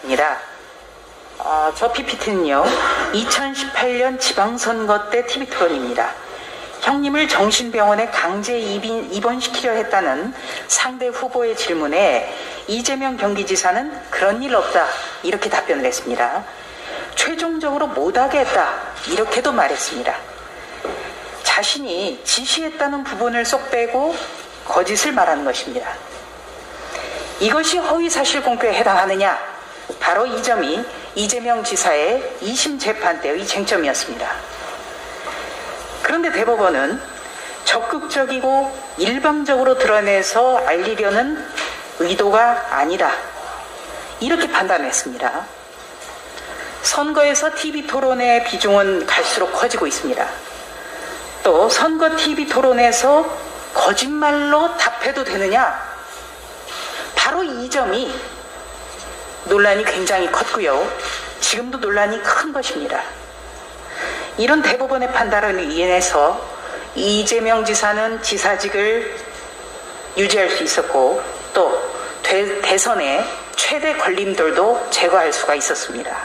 입니다. 저 PPT는요, 2018년 지방선거 때 TV토론입니다. 형님을 정신병원에 강제 입원시키려 했다는 상대 후보의 질문에 이재명 경기지사는 그런 일 없다 이렇게 답변을 했습니다. 최종적으로 못하게 했다 이렇게도 말했습니다. 자신이 지시했다는 부분을 쏙 빼고 거짓을 말하는 것입니다. 이것이 허위사실 공표에 해당하느냐? 바로 이 점이 이재명 지사의 2심 재판 때의 쟁점이었습니다. 그런데 대법원은 적극적이고 일방적으로 드러내서 알리려는 의도가 아니다 이렇게 판단했습니다. 선거에서 TV토론의 비중은 갈수록 커지고 있습니다. 또 선거 TV토론에서 거짓말로 답해도 되느냐? 바로 이 점이 논란이 굉장히 컸고요. 지금도 논란이 큰 것입니다. 이런 대법원의 판단으로 인해서 이재명 지사는 지사직을 유지할 수 있었고 또 대선의 최대 걸림돌도 제거할 수가 있었습니다.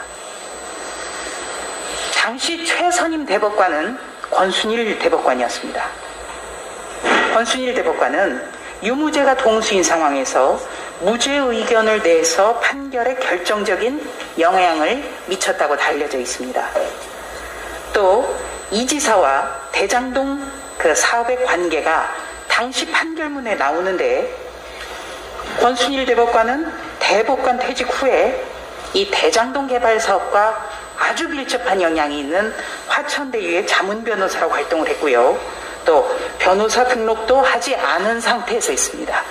당시 최선임 대법관은 권순일 대법관이었습니다. 권순일 대법관은 유무죄가 동수인 상황에서 무죄 의견을 내서 판결에 결정적인 영향을 미쳤다고 알려져 있습니다. 또 이 지사와 대장동 그 사업의 관계가 당시 판결문에 나오는데 권순일 대법관은 대법관 퇴직 후에 이 대장동 개발 사업과 아주 밀접한 영향이 있는 화천대유의 자문 변호사로 활동을 했고요. 또 변호사 등록도 하지 않은 상태에서 있습니다.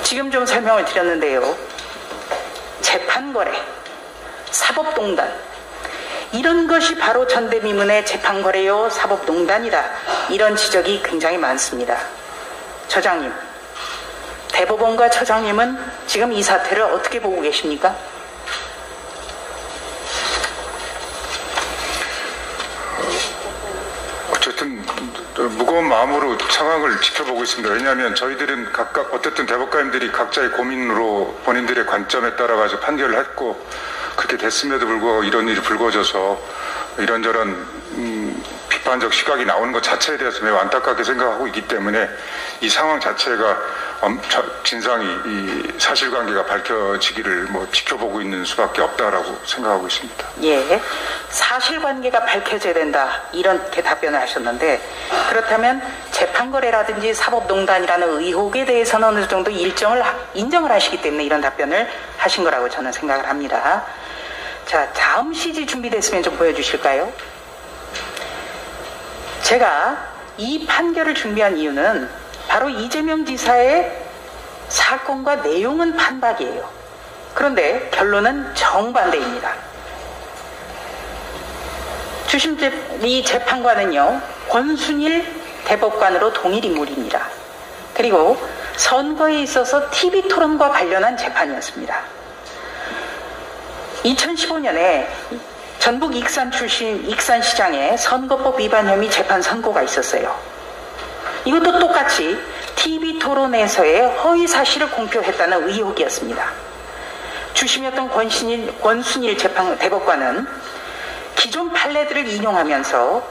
지금 좀 설명을 드렸는데요. 재판거래, 사법농단 이런 것이 바로 전대미문의 재판거래요 사법농단이다 이런 지적이 굉장히 많습니다. 처장님, 대법원과 처장님은 지금 이 사태를 어떻게 보고 계십니까? 어쨌든 무거운 마음으로 상황을 지켜보고 있습니다. 왜냐하면 저희들은 각각 어쨌든 대법관님들이 각자의 고민으로 본인들의 관점에 따라 가지고 판결을 했고 그렇게 됐음에도 불구하고 이런 일이 불거져서 이런저런 비판적 시각이 나오는 것 자체에 대해서 매우 안타깝게 생각하고 있기 때문에 이 상황 자체가 진상이 이 사실관계가 밝혀지기를 지켜보고 있는 수밖에 없다라고 생각하고 있습니다. 예, 사실관계가 밝혀져야 된다 이렇게 답변을 하셨는데 그렇다면 재판거래라든지 사법농단이라는 의혹에 대해서는 어느 정도 인정을 하시기 때문에 이런 답변을 하신 거라고 저는 생각을 합니다. 자, 다음 CG 준비됐으면 좀 보여주실까요? 제가 이 판결을 준비한 이유는 바로 이재명 지사의 사건과 내용은 판박이에요. 그런데 결론은 정반대입니다. 주심 이 재판관은요, 권순일 대법관으로 동일 인물입니다. 그리고 선거에 있어서 TV토론과 관련한 재판이었습니다. 2015년에 전북 익산 출신 익산시장의 선거법 위반 혐의 재판 선고가 있었어요. 이것도 똑같이 TV토론에서의 허위사실을 공표했다는 의혹이었습니다. 주심이었던 권순일 대법관은 기존 판례들을 인용하면서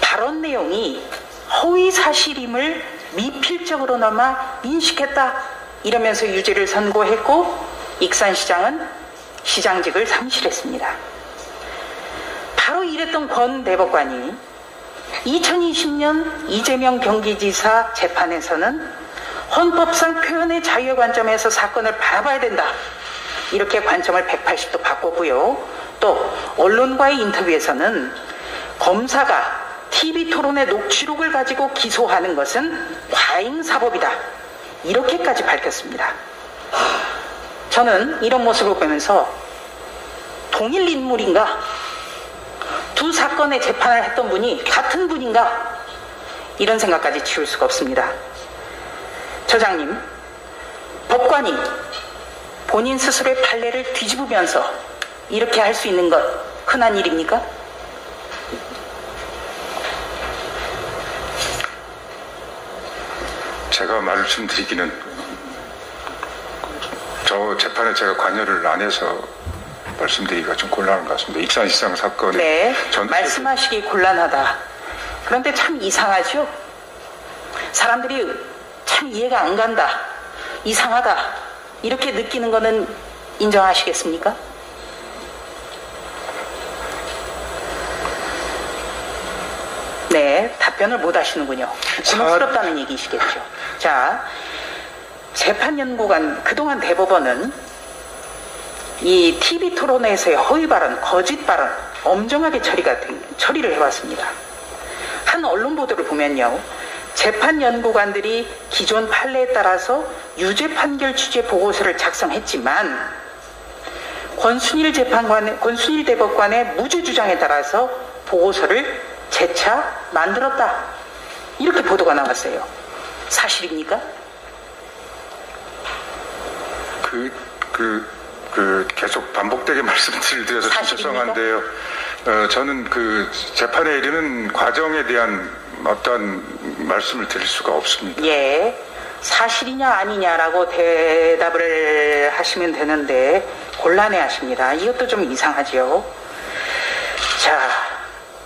발언 내용이 허위사실임을 미필적으로나마 인식했다 이러면서 유죄를 선고했고 익산시장은 시장직을 상실했습니다. 바로 이랬던 권 대법관이 2020년 이재명 경기지사 재판에서는 헌법상 표현의 자유의 관점에서 사건을 바라봐야 된다 이렇게 관점을 180도 바꿨고요. 또 언론과의 인터뷰에서는 검사가 TV토론의 녹취록을 가지고 기소하는 것은 과잉사법이다 이렇게까지 밝혔습니다. 저는 이런 모습을 보면서 동일 인물인가? 두 사건의 재판을 했던 분이 같은 분인가? 이런 생각까지 지울 수가 없습니다. 처장님, 법관이 본인 스스로의 판례를 뒤집으면서 이렇게 할 수 있는 것 흔한 일입니까? 제가 말씀드리기는 저 재판에 제가 관여를 안 해서 말씀드리기가 좀 곤란한 것 같습니다. 익산시장 사건에 네, 말씀하시기 곤란하다. 그런데 참 이상하죠? 사람들이 참 이해가 안 간다, 이상하다, 이렇게 느끼는 거는 인정하시겠습니까? 네, 답변을 못 하시는군요. 곤혹스럽다는 얘기시겠죠. 자, 재판연구관, 그동안 대법원은 이 TV 토론회에서의 허위 발언, 거짓 발언 엄정하게 처리를 해왔습니다. 한 언론 보도를 보면요, 재판연구관들이 기존 판례에 따라서 유죄 판결 취재 보고서를 작성했지만 권순일 대법관의 무죄 주장에 따라서 보고서를 재차 만들었다, 이렇게 보도가 나왔어요. 사실입니까? 계속 반복되게 말씀을 드려서 좀 죄송한데요. 저는 그 재판에 이르는 과정에 대한 어떤 말씀을 드릴 수가 없습니다. 예, 사실이냐 아니냐라고 대답을 하시면 되는데 곤란해 하십니다. 이것도 좀 이상하죠. 자,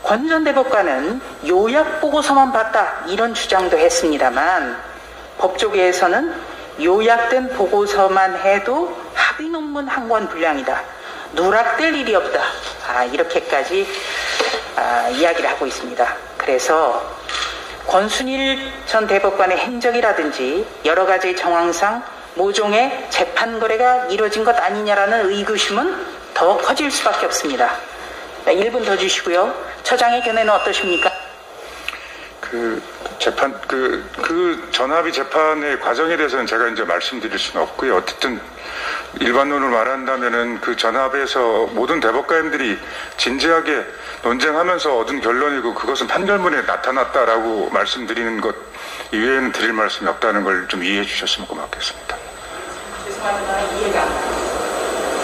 권 전 대법관은 요약 보고서만 봤다, 이런 주장도 했습니다만 법조계에서는 요약된 보고서만 해도 합의 논문 한 권 분량이다, 누락될 일이 없다, 이렇게까지 이야기를 하고 있습니다. 그래서 권순일 전 대법관의 행적이라든지 여러 가지 정황상 모종의 재판 거래가 이루어진 것 아니냐라는 의구심은 더 커질 수밖에 없습니다. 1분 더 주시고요. 처장의 견해는 어떠십니까? 그 전합의 재판의 과정에 대해서는 제가 이제 말씀드릴 수는 없고요. 어쨌든 일반론을 말한다면은 그 전합에서 모든 대법관님들이 진지하게 논쟁하면서 얻은 결론이고 그것은 판결문에 나타났다라고 말씀드리는 것 이외에는 드릴 말씀이 없다는 걸 좀 이해해 주셨으면 고맙겠습니다. 죄송합니다. 이해가 안 가요.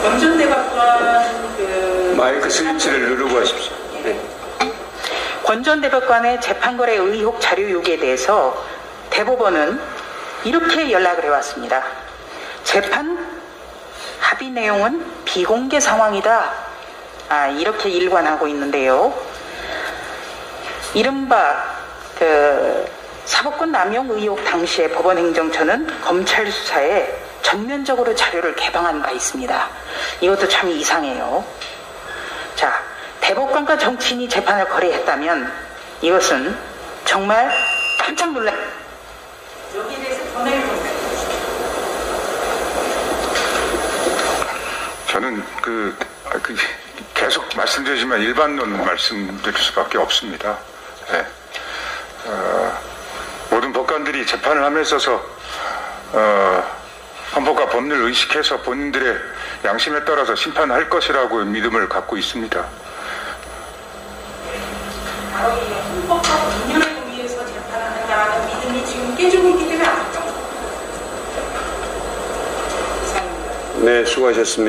권 전 대법관 마이크 스위치를 누르고 하십시오. 네. 권 전 대법관의 재판거래 의혹 자료 요구에 대해서 대법원은 이렇게 연락을 해왔습니다. 재판 합의 내용은 비공개 상황이다, 이렇게 일관하고 있는데요. 이른바 사법권 남용 의혹 당시에 법원행정처는 검찰 수사에 전면적으로 자료를 개방한 바 있습니다. 이것도 참 이상해요. 자, 대법관과 정치인이 재판을 거래했다면 이것은 정말 깜짝 놀라. 여기에 대해서 전화를 좀 해주십시오. 저는 계속 말씀드리지만 일반론 말씀드릴 수밖에 없습니다. 네. 모든 법관들이 재판을 함에 있어서 헌법과 법률을 의식해서 본인들의 양심에 따라서 심판할 것이라고 믿음을 갖고 있습니다. 바로 이 헌법과 법률을 의해서 재판을 한다는 믿음이 지금 깨지고 있기 때문에 안 했죠. 네, 수고하셨습니다.